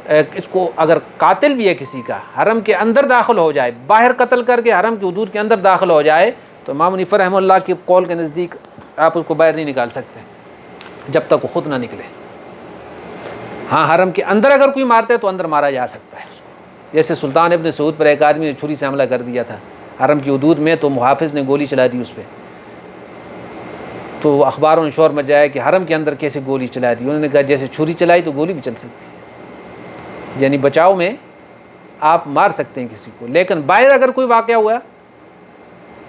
اس کو اگر قاتل بھی ہے کسی کا، حرم کے اندر داخل ہو جائے، باہر قتل کر کے حرم کی حدود کے اندر داخل ہو جائے، تو امام حنیفہ رحمہ اللہ کے قول کے نزدیک آپ اس کو باہر نہیں نکال سکتے جب تک وہ خود نہ نکلے۔ ہاں حرم کے اندر اگر کوئی مارتا ہے تو اندر مارا جا سکتا ہے اس کو، جیسے سلطان ابن سعود پر ایک آدمی نے چھری سے حملہ کر دیا تھا حرم کی حدود میں، تو محافظ نے گولی چلا دی اس پہ، تو اخباروں نے شور مچایا کہ حرم کے اندر کیسے گولی چلا دی، انہوں نے کہا جیسے چھری چلائی تو گولی بھی چل سکتی ہے، یعنی بچاؤ میں آپ مار سکتے ہیں کسی کو، لیکن باہر اگر کوئی واقعہ ہوا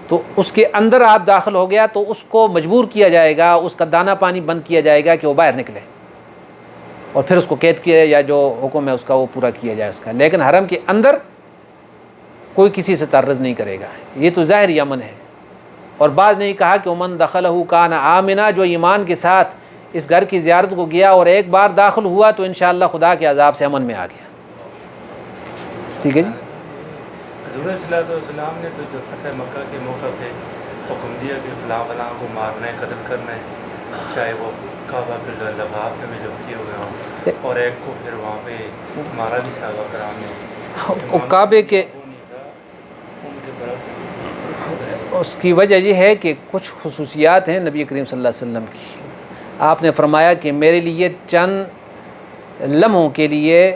تو اس کے اندر آپ داخل ہو گیا تو اس کو مجبور کیا جائے گا، اس کا دانہ پانی بند کیا جائے گا کہ وہ باہر نکلے، اور پھر اس کو قید کیا یا جو حکم ہے اس کا وہ پورا کیا جائے اس کا، لیکن حرم کے اندر کوئی کسی سے تعرض نہیں کرے گا، یہ تو ظاہری امن ہے۔ اور بعض نے کہا کہ من دخلہ کان آمنا، جو ایمان کے ساتھ اس گھر کی زیارت کو گیا اور ایک بار داخل ہوا تو انشاءاللہ خدا کے عذاب سے امن میں آ گیا۔ ٹھیک ہے جی، حضور صلی اللہ علیہ وسلم نے تو جو فتح مکہ کے موقع پہ حکم دیا کہ فلاں فلاں کو مارنا ہے، قتل کرنا ہے، چاہے وہ کعبہ کے لباس میں جو کیے ہوئے ہوں، اور ایک کو پھر وہاں پہ مارا بھی صحابہ کرام نے، کعبے کے اس کی وجہ یہ ہے کہ کچھ خصوصیات ہیں نبی کریم صلی اللہ علیہ وسلم کی۔ آپ نے فرمایا کہ میرے لیے چند لمحوں کے لیے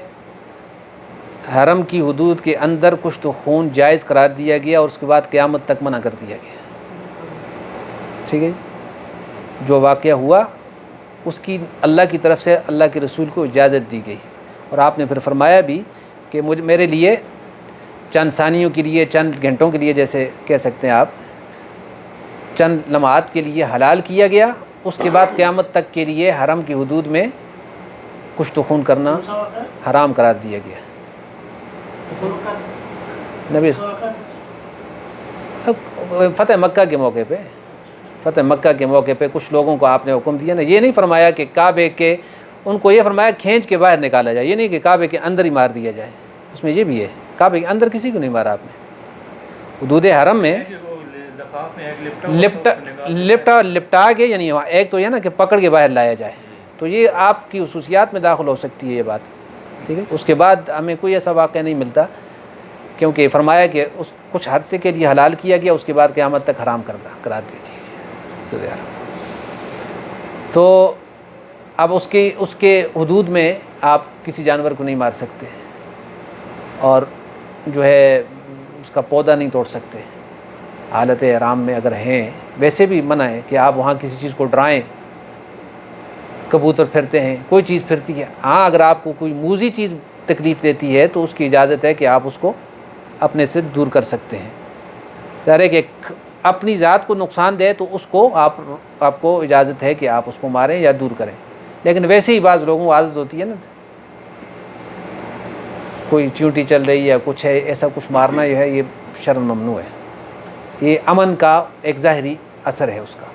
حرم کی حدود کے اندر کچھ تو خون جائز قرار دیا گیا، اور اس کے بعد قیامت تک منع کر دیا گیا۔ ٹھیک ہے، جو واقعہ ہوا اس کی اللہ کی طرف سے اللہ کے رسول کو اجازت دی گئی، اور آپ نے پھر فرمایا بھی کہ میرے لیے چند ثانیوں کے لیے، چند گھنٹوں کے لیے، جیسے کہہ سکتے ہیں آپ، چند لمحات کے لیے حلال کیا گیا، اس کے بعد قیامت تک کے لیے حرم کی حدود میں کچھ تو خون کرنا حرام قرار دیا گیا۔ نبی فتح مکہ کے موقع پہ، فتح مکہ کے موقع پہ کچھ لوگوں کو آپ نے حکم دیا نا، یہ نہیں فرمایا کہ کعبے کے، ان کو یہ فرمایا کھینچ کے باہر نکالا جائے، یہ نہیں کہ کعبے کے اندر ہی مار دیا جائے، اس میں یہ بھی ہے، کعبے کے اندر کسی کو نہیں مارا آپ نے، حدود حرم میں لپٹا کے، یعنی ایک تو یہ نا کہ پکڑ کے باہر لایا جائے، تو یہ آپ کی خصوصیات میں داخل ہو سکتی ہے یہ بات، ٹھیک ہے. اس کے بعد ہمیں کوئی ایسا واقعہ نہیں ملتا، کیونکہ فرمایا کہ اس کچھ عرصے کے لیے حلال کیا گیا، اس کے بعد قیامت تک حرام کرا دی تھی. تو اب اس کے حدود میں آپ کسی جانور کو نہیں مار سکتے، اور جو ہے اس کا پودا نہیں توڑ سکتے حالت احرام میں اگر ہیں. ویسے بھی منع ہے کہ آپ وہاں کسی چیز کو ڈرائیں، کبوتر پھرتے ہیں، کوئی چیز پھرتی ہے، ہاں اگر آپ کو کوئی موذی چیز تکلیف دیتی ہے تو اس کی اجازت ہے کہ آپ اس کو اپنے سے دور کر سکتے ہیں. ظاہر ہے کہ اپنی ذات کو نقصان دے تو اس کو آپ کو اجازت ہے کہ آپ اس کو ماریں یا دور کریں. لیکن ویسے ہی بعض لوگوں کو عادت ہوتی ہے نا، کوئی چیونٹی چل رہی ہے، کچھ ہے، ایسا کچھ مارنا جو ہے یہ شرع ممنوع ہے. یہ امن کا ایک ظاہری اثر ہے اس کا،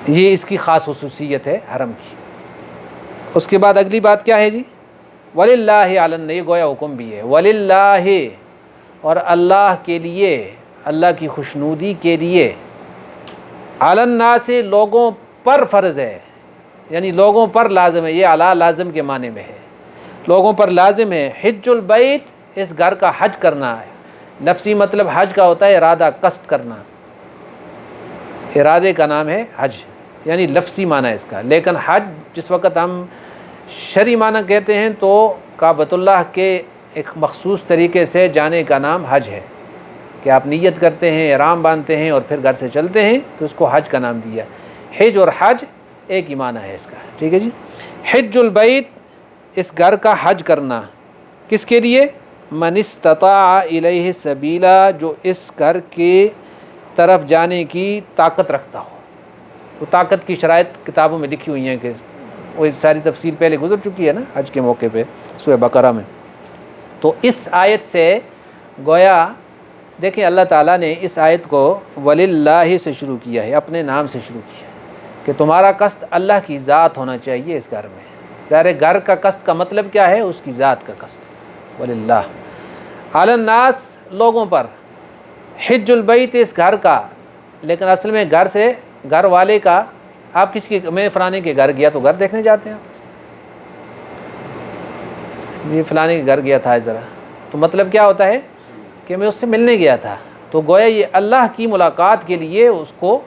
یہ اس کی خاص خصوصیت ہے حرم کی. اس کے بعد اگلی بات کیا ہے جی؟ وَلِلَّهِ عَلَى النَّاسِ، یہ گویا حکم بھی ہے، وَلِلَّهِ، اور اللہ کے لیے، اللہ کی خوشنودی کے لیے، عَلَى النَّاسِ، لوگوں پر فرض ہے، یعنی لوگوں پر لازم ہے. یہ علی لازم کے معنی میں ہے، لوگوں پر لازم ہے. حج البیت، اس گھر کا حج کرنا ہے. لفظی مطلب حج کا ہوتا ہے ارادہ، قصد کرنا، ارادے کا نام ہے حج، یعنی لفظی معنی ہے اس کا. لیکن حج جس وقت ہم شرعی معنی کہتے ہیں تو کعبۃ اللہ کے ایک مخصوص طریقے سے جانے کا نام حج ہے، کہ آپ نیت کرتے ہیں، احرام باندھتے ہیں اور پھر گھر سے چلتے ہیں، تو اس کو حج کا نام دیا. حج اور حج ایک ہی معنی ہے اس کا، ٹھیک ہے جی. حج البیت، اس گھر کا حج کرنا، کس کے لیے؟ من استطاع الیہ سبیلا، جو اس گھر کے طرف جانے کی طاقت رکھتا ہو. تو طاقت کی شرائط کتابوں میں لکھی ہوئی ہیں، کہ وہ ساری تفصیل پہلے گزر چکی ہے نا حج کے موقع پہ سورہ بقرہ میں. تو اس آیت سے گویا دیکھیں اللہ تعالیٰ نے اس آیت کو وَلِلَّهِ سے شروع کیا ہے، اپنے نام سے شروع کیا ہے، کہ تمہارا قصد اللہ کی ذات ہونا چاہیے اس گھر میں. ظاہر گھر کا قصد کا مطلب کیا ہے؟ اس کی ذات کا قصد. وَلِلَّهِ عَلَى النَّاسِ، لوگوں پر. حج البیت، اس گھر کا، لیکن اصل میں گھر سے، گھر والے کا. آپ کس کی، میں فلانے کے گھر گیا تو گھر دیکھنے جاتے ہیں، یہ فلانے کے گھر گیا تھا ذرا، تو مطلب کیا ہوتا ہے کہ میں اس سے ملنے گیا تھا. تو گویا یہ اللہ کی ملاقات کے لیے اس کو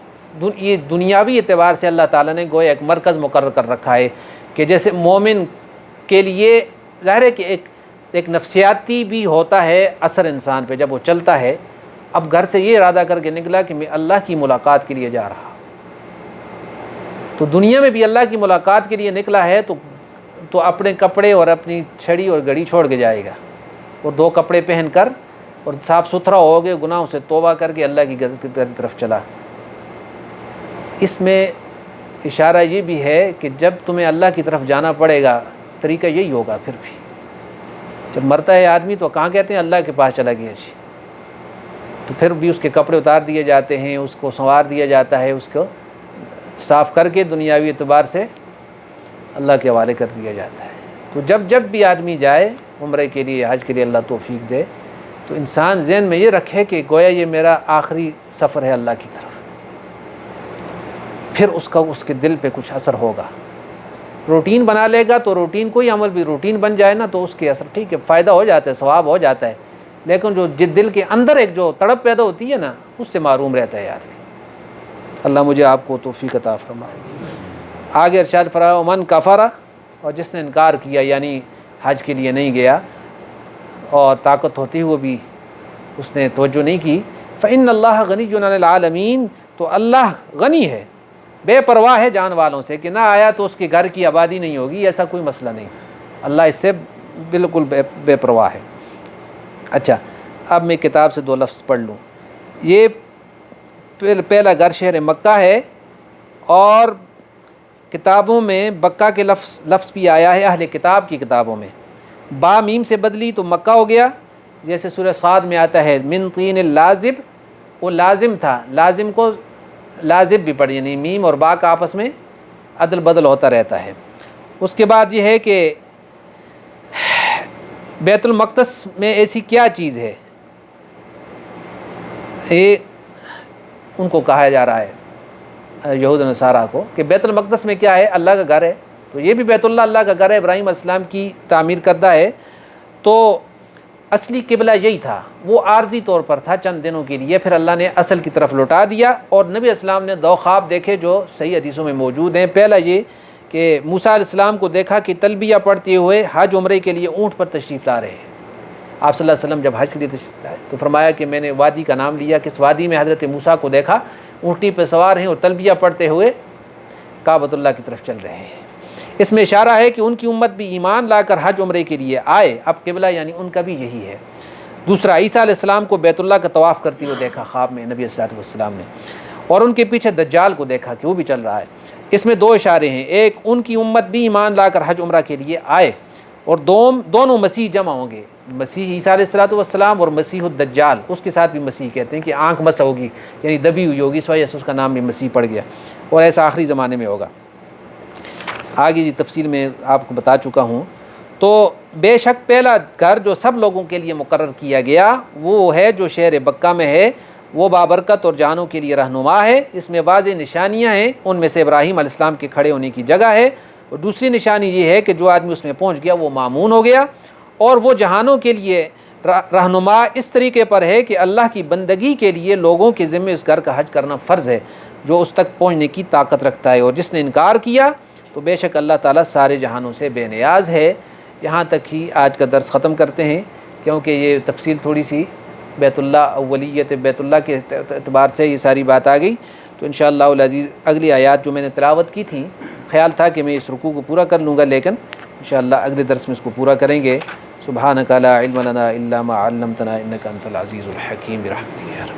یہ دنیاوی اعتبار سے اللہ تعالیٰ نے گویا ایک مرکز مقرر کر رکھا ہے، کہ جیسے مومن کے لیے ظاہر ہے کہ ایک نفسیاتی بھی ہوتا ہے اثر انسان پہ جب وہ چلتا ہے. اب گھر سے یہ ارادہ کر کے نکلا کہ میں اللہ کی ملاقات کے لیے جا رہا، تو دنیا میں بھی اللہ کی ملاقات کے لیے نکلا ہے تو اپنے کپڑے اور اپنی چھڑی اور گھڑی چھوڑ کے جائے گا، اور 2 کپڑے پہن کر اور صاف ستھرا ہو گئے، گناہوں سے توبہ کر کے اللہ کی طرف چلا. اس میں اشارہ یہ بھی ہے کہ جب تمہیں اللہ کی طرف جانا پڑے گا طریقہ یہی ہوگا. پھر بھی جب مرتا ہے آدمی تو کہاں کہتے ہیں اللہ کے پاس چلا گیا جی، تو پھر بھی اس کے کپڑے اتار دیے جاتے ہیں، اس کو سنوار دیا جاتا ہے، اس کو صاف کر کے دنیاوی اعتبار سے اللہ کے حوالے کر دیا جاتا ہے. تو جب بھی آدمی جائے عمرے کے لیے، حج کے لیے، اللہ توفیق دے، تو انسان ذہن میں یہ رکھے کہ گویا یہ میرا آخری سفر ہے اللہ کی طرف. پھر اس کے دل پہ کچھ اثر ہوگا. روٹین بنا لے گا تو روٹین، کوئی عمل بھی روٹین بن جائے نا تو اس کے اثر ٹھیک ہے، فائدہ ہو جاتا ہے، ثواب ہو جاتا ہے، لیکن جو دل کے اندر ایک جو تڑپ پیدا ہوتی ہے نا، اس سے محروم رہتا ہے آدمی. اللہ مجھے آپ کو توفیق عطا فرمائے. آگے ارشاد فرمایا من کفر، اور جس نے انکار کیا یعنی حج کے لیے نہیں گیا اور طاقت ہوتی ہوئے بھی اس نے توجہ نہیں کی، فإن اللہ غنی عن العالمین، تو اللہ غنی ہے، بے پرواہ ہے جان والوں سے، کہ نہ آیا تو اس کے گھر کی آبادی نہیں ہوگی، ایسا کوئی مسئلہ نہیں. اللہ اس سے بالکل بے پرواہ ہے. اچھا اب میں کتاب سے 2 لفظ پڑھ لوں. یہ پہلا گھر شہر مکہ ہے، اور کتابوں میں بکہ کے لفظ بھی آیا ہے اہل کتاب کی کتابوں میں. با میم سے بدلی تو مکہ ہو گیا، جیسے سورہ صاد میں آتا ہے من طین لازب، وہ لازم تھا، لازم کو لازب بھی پڑھ، یعنی میم اور با کا آپس میں عدل بدل ہوتا رہتا ہے. اس کے بعد یہ ہے کہ بیت المقدس میں ایسی کیا چیز ہے، یہ ان کو کہا جا رہا ہے یہود و نصارہ کو کہ بیت المقدس میں کیا ہے؟ اللہ کا گھر ہے، تو یہ بھی بیت اللہ اللہ کا گھر ہے، ابراہیم علیہ السلام کی تعمیر کردہ ہے، تو اصلی قبلہ یہی تھا، وہ عارضی طور پر تھا چند دنوں کے لیے، پھر اللہ نے اصل کی طرف لوٹا دیا۔ اور نبی علیہ السلام نے 2 خواب دیکھے جو صحیح حدیثوں میں موجود ہیں۔ پہلا یہ کہ موسیٰ علیہ السلام کو دیکھا کہ تلبیہ پڑھتے ہوئے حج عمرے کے لیے اونٹ پر تشریف لا رہے ہیں۔ آپ صلی اللہ علیہ وسلم جب حج کے لیے تشریف لائے تو فرمایا کہ میں نے وادی کا نام لیا کہ اس وادی میں حضرت موسیٰ کو دیکھا، اونٹنی پہ سوار ہیں اور تلبیہ پڑھتے ہوئے کعبۃ اللہ کی طرف چل رہے ہیں۔ اس میں اشارہ ہے کہ ان کی امت بھی ایمان لا کر حج عمرے کے لیے آئے، اب قبلہ یعنی ان کا بھی یہی ہے۔ دوسرا، عیسیٰ علیہ السلام کو بیت اللہ کا طواف کرتے ہوئے دیکھا خواب میں نبی صلی اللہ علیہ وسلم نے، اور ان کے پیچھے دجال کو دیکھا کہ وہ بھی چل رہا ہے۔ اس میں 2 اشارے ہیں، ایک ان کی امت بھی ایمان لا کر حج عمرہ کے لیے آئے، اور دونوں مسیح جمع ہوں گے، مسیح عیسیٰ علیہ السلام اور مسیح الدجال، اس کے ساتھ بھی مسیح کہتے ہیں کہ آنکھ مسح ہوگی یعنی دبی ہوئی ہوگی، اس وجہ سے اس کا نام بھی مسیح پڑ گیا، اور ایسا آخری زمانے میں ہوگا۔ آگے جی تفصیل میں آپ کو بتا چکا ہوں۔ تو بے شک پہلا گھر جو سب لوگوں کے لیے مقرر کیا گیا وہ ہے جو شہر بکہ میں ہے، وہ بابرکت اور جانوں کے لیے رہنما ہے، اس میں واضح نشانیاں ہیں، ان میں سے ابراہیم علیہ السلام کے کھڑے ہونے کی جگہ ہے، اور دوسری نشانی یہ ہے کہ جو آدمی اس میں پہنچ گیا وہ مامون ہو گیا، اور وہ جہانوں کے لیے رہنما اس طریقے پر ہے کہ اللہ کی بندگی کے لیے لوگوں کے ذمے اس گھر کا حج کرنا فرض ہے جو اس تک پہنچنے کی طاقت رکھتا ہے، اور جس نے انکار کیا تو بے شک اللہ تعالیٰ سارے جہانوں سے بے نیاز ہے۔ یہاں تک ہی آج کا درس ختم کرتے ہیں، کیونکہ یہ تفصیل تھوڑی سی بیت اللہ، اولیت بیت اللہ کے اعتبار سے یہ ساری بات آ گئی، تو انشاءاللہ العزیز اگلی آیات جو میں نے تلاوت کی تھیں، خیال تھا کہ میں اس رکوع کو پورا کر لوں گا، لیکن انشاءاللہ اگلے درس میں اس کو پورا کریں گے۔ سبحانک لا علم لنا الا ما علمتنا انک انت العزیز الحکیم برحمتک۔